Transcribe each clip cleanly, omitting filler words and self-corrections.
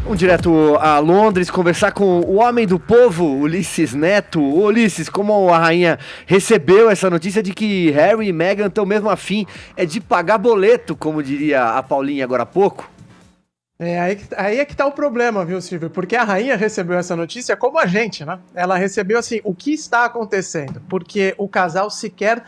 Vamos direto a Londres conversar com o homem do povo, Ulisses Neto. Ô, Ulisses, como a rainha recebeu essa notícia de que Harry e Meghan estão mesmo afim de pagar boleto, como diria a Paulinha agora há pouco? Aí é que tá o problema, viu, Silvio? Porque a rainha recebeu essa notícia como a gente, né? Ela recebeu assim, o que está acontecendo? Porque o casal sequer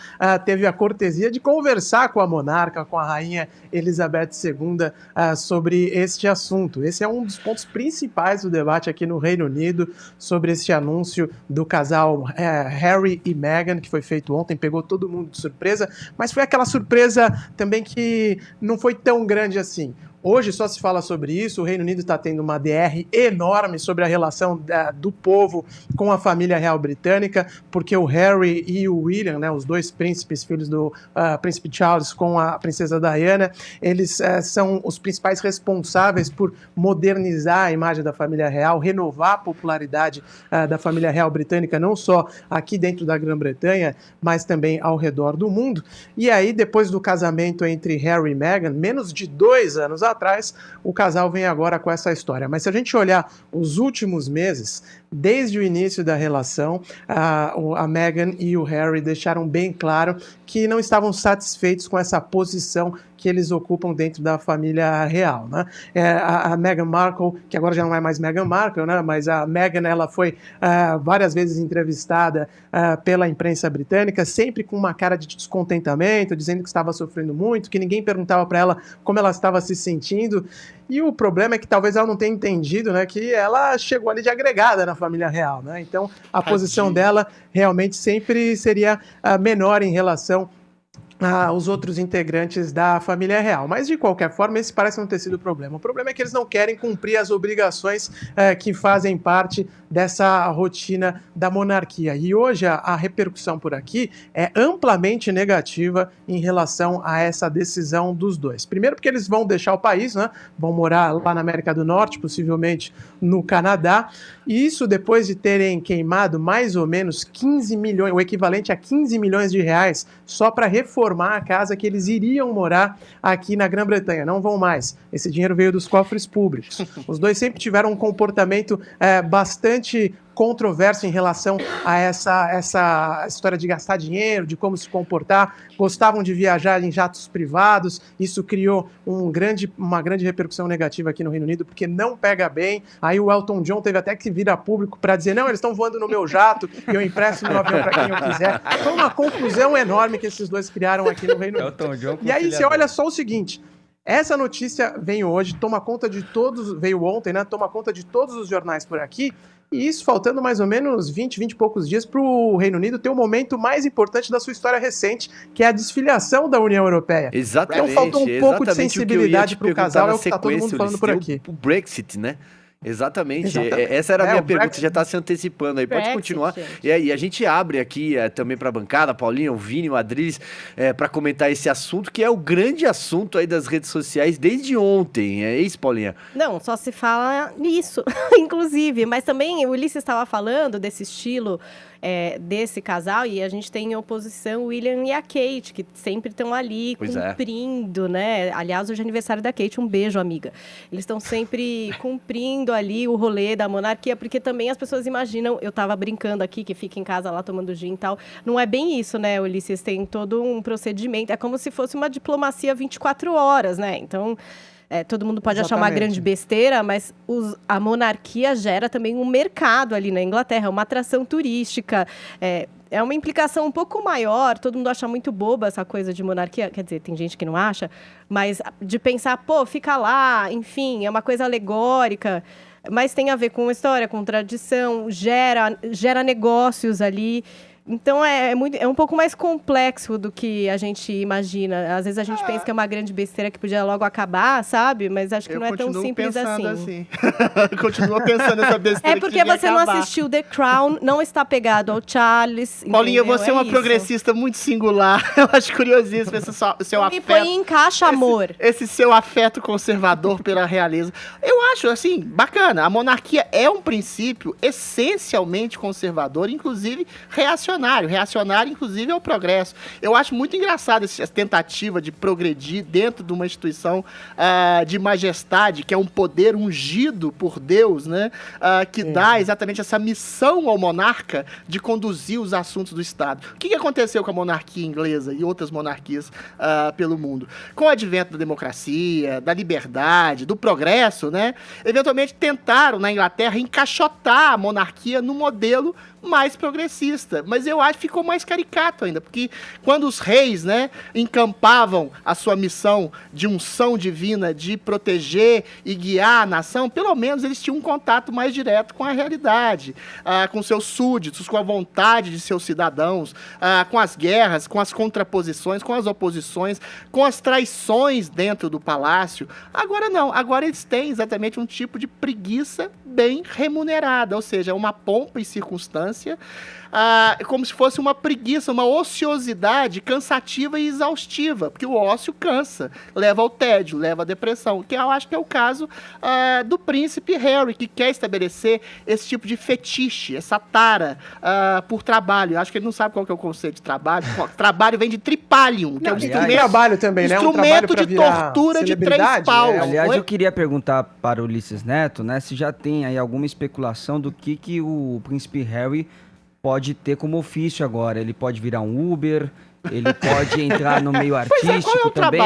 teve a cortesia de conversar com a monarca, com a rainha Elizabeth II, sobre este assunto. Esse é um dos pontos principais do debate aqui no Reino Unido, sobre este anúncio do casal Harry e Meghan, que foi feito ontem, pegou todo mundo de surpresa, mas foi aquela surpresa também que não foi tão grande assim. Hoje só se fala sobre isso, o Reino Unido está tendo uma DR enorme sobre a relação do povo com a família real britânica, porque o Harry e o William, né, os dois príncipes, filhos do príncipe Charles com a princesa Diana, eles são os principais responsáveis por modernizar a imagem da família real, renovar a popularidade da família real britânica, não só aqui dentro da Grã-Bretanha, mas também ao redor do mundo. E aí, depois do casamento entre Harry e Meghan, menos de 2 anos atrás, o casal vem agora com essa história. Mas se a gente olhar os últimos meses, desde o início da relação, a Meghan e o Harry deixaram bem claro que não estavam satisfeitos com essa posição que eles ocupam dentro da família real, né? A Meghan Markle, que agora já não é mais Meghan Markle, né? Mas a Meghan, ela foi várias vezes entrevistada pela imprensa britânica, sempre com uma cara de descontentamento, dizendo que estava sofrendo muito, que ninguém perguntava para ela como ela estava se sentindo. E o problema é que talvez ela não tenha entendido, né, que ela chegou ali de agregada na família real, né? Então a posição dela realmente sempre seria menor em relação os outros integrantes da família real. Mas, de qualquer forma, esse parece não ter sido o problema. O problema é que eles não querem cumprir as obrigações que fazem parte dessa rotina da monarquia. E hoje a repercussão por aqui é amplamente negativa em relação a essa decisão dos dois. Primeiro porque eles vão deixar o país, né? Vão morar lá na América do Norte, possivelmente no Canadá, e isso depois de terem queimado mais ou menos 15 milhões, o equivalente a 15 milhões de reais, só para reformar a casa que eles iriam morar aqui na Grã-Bretanha. Não vão mais. Esse dinheiro veio dos cofres públicos. Os dois sempre tiveram um comportamento bastante controverso em relação a essa história de gastar dinheiro, de como se comportar. Gostavam de viajar em jatos privados. Isso criou uma grande repercussão negativa aqui no Reino Unido, porque não pega bem. Aí o Elton John teve até que vir a público para dizer: não, eles estão voando no meu jato e eu empresto meu avião para quem eu quiser. Foi uma confusão enorme que esses dois criaram aqui no Reino Unido. Elton John, e aí você olha só o seguinte: essa notícia veio hoje, veio ontem, né? Toma conta de todos os jornais por aqui. E isso faltando mais ou menos 20 e poucos dias para o Reino Unido ter o momento mais importante da sua história recente, que é a desfiliação da União Europeia. Exatamente. Então faltou um pouco de sensibilidade para o casal, é o que está todo mundo falando por aqui. O Brexit, né? Exatamente. Essa era a minha pergunta, já está se antecipando aí. Pode continuar. E aí, a gente abre aqui também para a bancada, Paulinha, o Vini, o Adriles, para comentar esse assunto, que é o grande assunto aí das redes sociais desde ontem. É isso, Paulinha? Não, só se fala nisso, inclusive. Mas também o Ulisses estava falando desse estilo desse casal, e a gente tem em oposição o William e a Kate, que sempre estão ali cumprindo, né? Aliás, hoje é aniversário da Kate, um beijo, amiga. Eles estão sempre cumprindo ali o rolê da monarquia, porque também as pessoas imaginam, eu tava brincando aqui, que fica em casa lá tomando gin e tal, não é bem isso, né, Ulisses? Tem todo um procedimento, é como se fosse uma diplomacia 24 horas, né? Então, todo mundo pode achar uma grande besteira, mas a monarquia gera também um mercado ali na Inglaterra, uma atração turística. É uma implicação um pouco maior, todo mundo acha muito boba essa coisa de monarquia, quer dizer, tem gente que não acha, mas de pensar, pô, fica lá, enfim, é uma coisa alegórica, mas tem a ver com história, com tradição, gera negócios ali. Então, é um pouco mais complexo do que a gente imagina. Às vezes a gente pensa que é uma grande besteira que podia logo acabar, sabe? Mas acho que não é tão simples assim. Continua pensando nessa besteira. É porque você não assistiu The Crown, não está pegado ao Charles. Paulinha, você é uma progressista muito singular. Eu acho curiosíssimo esse seu afeto. Me põe em caixa, amor. Esse seu afeto conservador pela realeza. Eu acho, assim, bacana. A monarquia é um princípio essencialmente conservador, inclusive reacionário. reacionário. Reacionário, inclusive, é o progresso. Eu acho muito engraçado essa tentativa de progredir dentro de uma instituição de majestade, que é um poder ungido por Deus, né? Que dá exatamente essa missão ao monarca de conduzir os assuntos do Estado. O que aconteceu com a monarquia inglesa e outras monarquias pelo mundo? Com o advento da democracia, da liberdade, do progresso, né? Eventualmente tentaram, na Inglaterra, encaixotar a monarquia no modelo mais progressista, mas eu acho que ficou mais caricato ainda, porque quando os reis, né, encampavam a sua missão de unção divina de proteger e guiar a nação, pelo menos eles tinham um contato mais direto com a realidade, com seus súditos, com a vontade de seus cidadãos, com as guerras, com as contraposições, com as oposições, com as traições dentro do palácio. Agora não, agora eles têm exatamente um tipo de preguiça bem remunerada, ou seja, uma pompa e circunstância, como se fosse uma preguiça, uma ociosidade cansativa e exaustiva, porque o ócio cansa, leva ao tédio, leva à depressão, que eu acho que é o caso do príncipe Harry, que quer estabelecer esse tipo de fetiche, essa tara por trabalho. Eu acho que ele não sabe qual que é o conceito de trabalho. Trabalho vem de tripalium, que é um instrumento, trabalho também, né? Instrumento de tortura de 3 paus. Aliás, eu queria perguntar para o Ulisses Neto, né, se já tem aí alguma especulação do que o príncipe Harry pode ter como ofício agora. Ele pode virar um Uber, ele pode entrar no meio artístico também.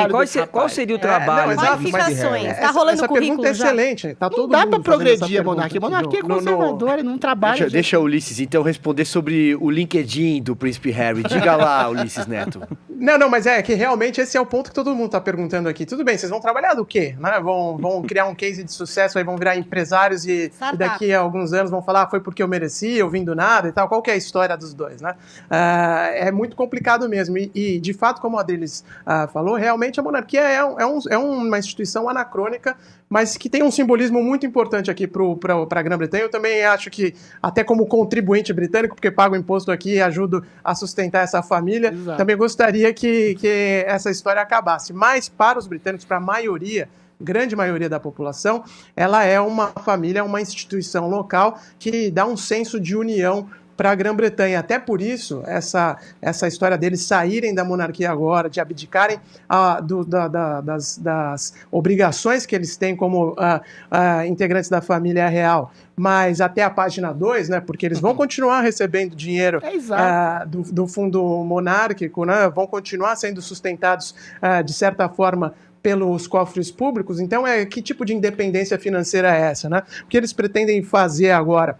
Qual seria o trabalho? Qualificações. Tá rolando currículo já. Excelente. Tá todo não dá mundo pra progredir a monarquia. A monarquia é conservadora, não trabalha. Deixa o Ulisses, então, responder sobre o LinkedIn do príncipe Harry. Diga lá, Ulisses Neto. Não, mas é que realmente esse é o ponto que todo mundo tá perguntando aqui. Tudo bem, vocês vão trabalhar do quê? Né? Vão criar um case de sucesso, aí vão virar empresários e daqui a alguns anos vão falar foi porque eu mereci, eu vim do nada e tal. Qual que é a história dos dois, né? É muito complicado mesmo. E de fato, como a Adriles falou, realmente a monarquia é uma instituição anacrônica, mas que tem um simbolismo muito importante aqui para a Grã-Bretanha. Eu também acho que, até como contribuinte britânico, porque pago imposto aqui e ajudo a sustentar essa família, Exato. Também gostaria que essa história acabasse. Mas para os britânicos, para a maioria, grande maioria da população, ela é uma família, uma instituição local que dá um senso de união para a Grã-Bretanha. Até por isso, essa história deles saírem da monarquia agora, de abdicarem das obrigações que eles têm como integrantes da família real, mas até a página 2, né, porque eles vão continuar recebendo dinheiro do fundo monárquico, né, vão continuar sendo sustentados, de certa forma, pelos cofres públicos. Então, que tipo de independência financeira é essa, né? O que eles pretendem fazer agora?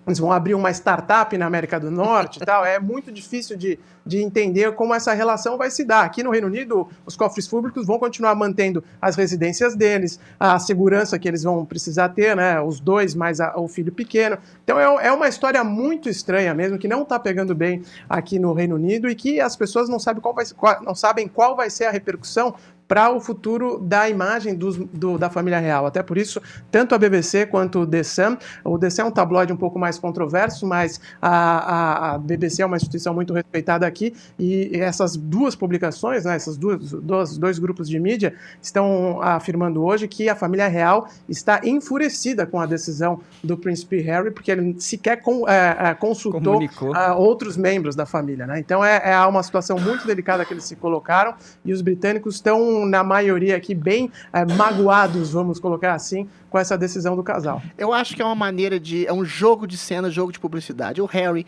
Eles vão abrir uma startup na América do Norte e tal. É muito difícil de entender como essa relação vai se dar. Aqui no Reino Unido, os cofres públicos vão continuar mantendo as residências deles, a segurança que eles vão precisar ter, né? Os dois mais o filho pequeno. Então é uma história muito estranha mesmo, que não está pegando bem aqui no Reino Unido e que as pessoas não sabem qual vai ser a repercussão para o futuro da imagem da família real. Até por isso, tanto a BBC quanto o The Sun é um tabloide um pouco mais controverso, mas a BBC é uma instituição muito respeitada aqui, e essas duas publicações, né, esses dois grupos de mídia, estão afirmando hoje que a família real está enfurecida com a decisão do príncipe Harry, porque ele sequer consultou outros membros da família, né? Então é uma situação muito delicada que eles se colocaram, e os britânicos estão, na maioria aqui, bem magoados, vamos colocar assim, com essa decisão do casal. Eu acho que é uma maneira é um jogo de cena, jogo de publicidade. O Harry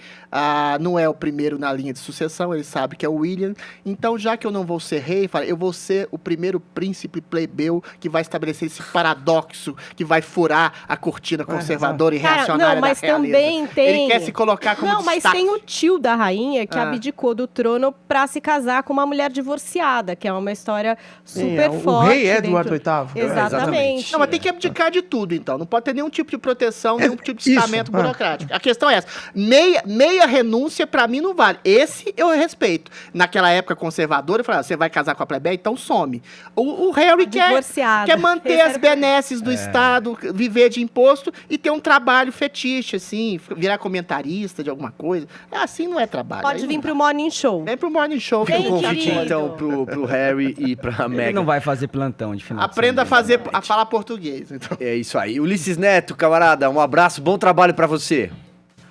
não é o primeiro na linha de sucessão, ele sabe que é o William, então já que eu não vou ser rei, eu vou ser o primeiro príncipe plebeu que vai estabelecer esse paradoxo, que vai furar a cortina conservadora e reacionária da realeza. Também tem... Ele quer se colocar como destaque. Mas tem o tio da rainha que abdicou do trono para se casar com uma mulher divorciada, que é uma história super forte. O rei Eduardo VIII. Exatamente. Não, mas tem que abdicar de tudo, então. Não pode ter nenhum tipo de proteção, nenhum tipo de estamento burocrático. A questão é essa. Meia renúncia, pra mim, não vale. Esse eu respeito. Naquela época conservadora, eu falava, você vai casar com a plebeia, então some. O Harry quer manter as benesses do Estado, viver de imposto e ter um trabalho fetiche, assim, virar comentarista de alguma coisa. Assim não é trabalho. Pode vir pro Morning Show. Vem pro Morning Show. Fica o convite, então, pro Harry e pra Meghan. Ele não vai fazer plantão de final. Aprenda a falar português, então. É isso aí. Ulisses Neto, camarada, um abraço, bom trabalho pra você.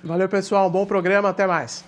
Valeu, pessoal, um bom programa, até mais.